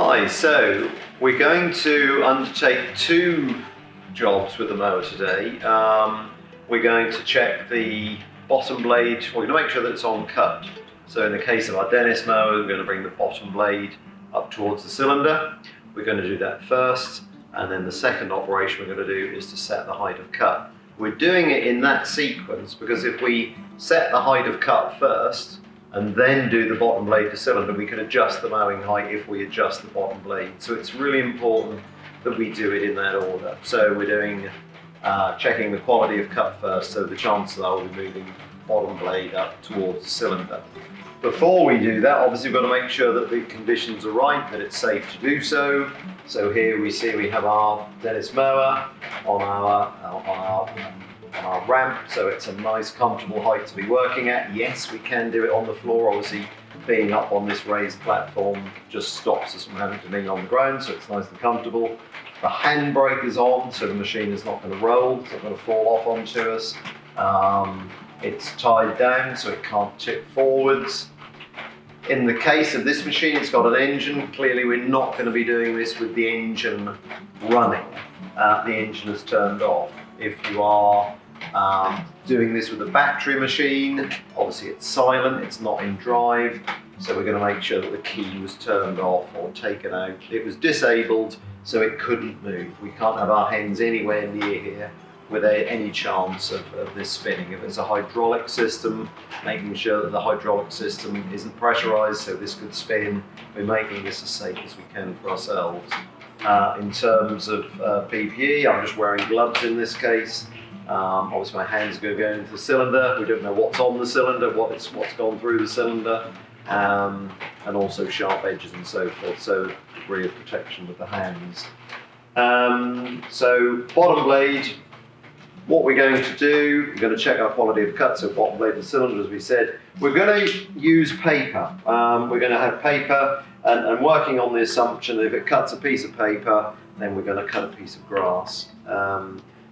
Hi, so we're going to undertake two jobs with the mower today. We're going to check the bottom blade, we're going to make sure that it's on cut. So in the case of our Dennis mower, we're going to bring the bottom blade up towards the cylinder. We're going to do that first, and then the second operation we're going to do is to set the height of cut. We're doing it in that sequence because if we set the height of cut first and then do the bottom blade to cylinder, we can adjust the mowing height if we adjust the bottom blade. So it's really important that we do it in that order. So we're doing checking the quality of cut first, so the chances are we're moving the bottom blade up towards the cylinder. Before we do that, obviously we've got to make sure that the conditions are right, that it's safe to do so. So here we see we have our Dennis mower on our ramp, so it's a nice comfortable height to be working at. Yes, we can do it on the floor. Obviously being up on this raised platform just stops us from having to lean on the ground, so it's nice and comfortable. The handbrake is on, so the machine is not going to roll, it's not going to fall off onto us. It's tied down so it can't tip forwards. In the case of this machine, it's got an engine. Clearly we're not going to be doing this with the engine running. The engine is turned off. If you are doing this with a battery machine, obviously it's silent, it's not in drive, so we're going to make sure that the key was turned off or taken out. It was disabled, so it couldn't move. We can't have our hands anywhere near here with any chance of this spinning. If it's a hydraulic system, making sure that the hydraulic system isn't pressurized so this could spin. We're making this as safe as we can for ourselves. In terms of PPE, I'm just wearing gloves in this case. Obviously my hands are going to go into the cylinder. We don't know what's on the cylinder, what's gone through the cylinder, and also sharp edges and so forth, so degree of protection with the hands. So bottom blade, what we're going to do, we're going to check our quality of cut, so bottom blade to cylinder as we said. We're going to use paper. We're going to have paper and working on the assumption that if it cuts a piece of paper, then we're going to cut a piece of grass.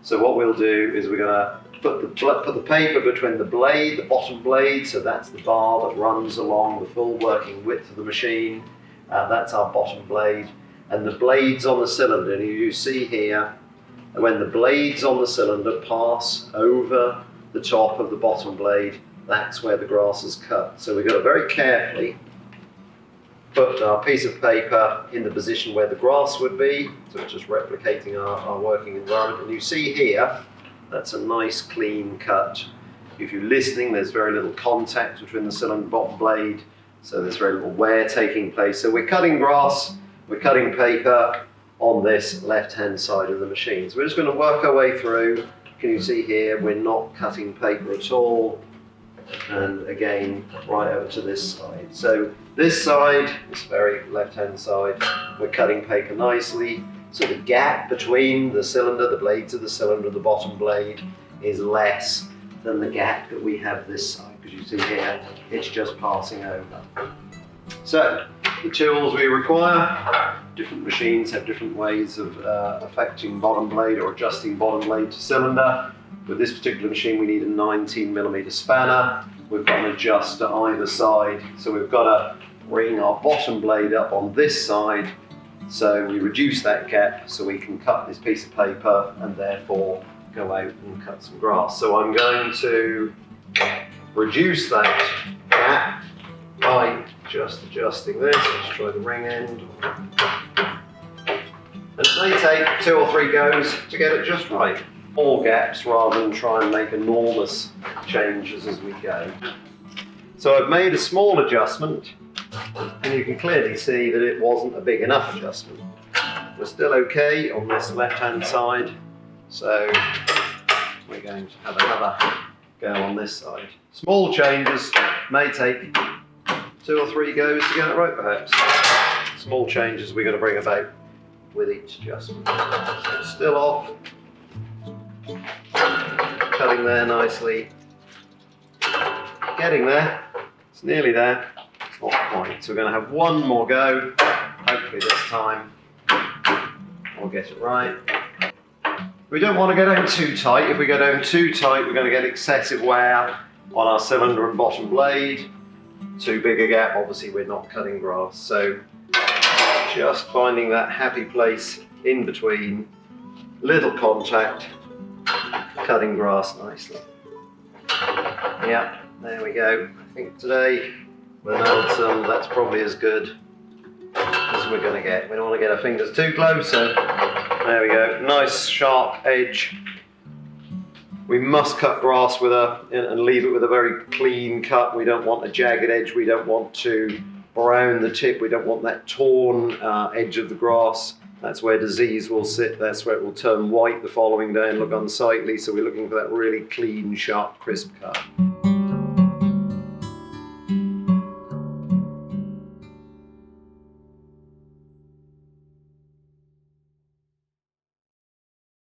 So what we'll do is we're going to put the paper between the blade, the bottom blade, so that's the bar that runs along the full working width of the machine. That's our bottom blade. And the blades on the cylinder, and you see here, when the blades on the cylinder pass over the top of the bottom blade, that's where the grass is cut. So we've got to very carefully put our piece of paper in the position where the grass would be, so it's just replicating our working environment. And you see here, that's a nice clean cut. If you're listening, there's very little contact between the cylinder and bottom blade, so there's very little wear taking place. So we're cutting grass, we're cutting paper on this left-hand side of the machine. So we're just going to work our way through. Can you see here, we're not cutting paper at all. And again, right over to this side. So this side, this very left-hand side, we're cutting paper nicely. So the gap between the cylinder, the blades of the cylinder, the bottom blade is less than the gap that we have this side, because you see here, it's just passing over. So the tools we require, different machines have different ways of affecting bottom blade or adjusting bottom blade to cylinder. With this particular machine we need a 19mm spanner. We've got an adjuster either side, so we've got to bring our bottom blade up on this side, so we reduce that gap so we can cut this piece of paper and therefore go out and cut some grass. So I'm going to reduce that gap by just adjusting this. Let's try the ring end. And it may take 2 or 3 goes to get it just right. Small gaps rather than try and make enormous changes as we go. So I've made a small adjustment, and you can clearly see that it wasn't a big enough adjustment. We're still okay on this left-hand side, so we're going to have another go on this side. Small changes may take 2 or 3 goes to get it right, perhaps. Small changes we're going to bring about with each adjustment. So it's still off. Cutting there nicely. Getting there. It's nearly there. It's not quite. So we're going to have one more go. Hopefully this time we'll get it right. We don't want to go down too tight. If we go down too tight, we're going to get excessive wear on our cylinder and bottom blade. Too big a gap, obviously we're not cutting grass. So just finding that happy place in between, little contact, cutting grass nicely. Yeah, there we go. I think today with an Howardson, that's probably as good as we're going to get. We don't want to get our fingers too close, so there we go. Nice sharp edge. We must cut grass with and leave it with a very clean cut. We don't want a jagged edge. We don't want to brown the tip. We don't want that torn edge of the grass. That's where disease will sit. That's where it will turn white the following day and look unsightly. So we're looking for that really clean, sharp, crisp cut.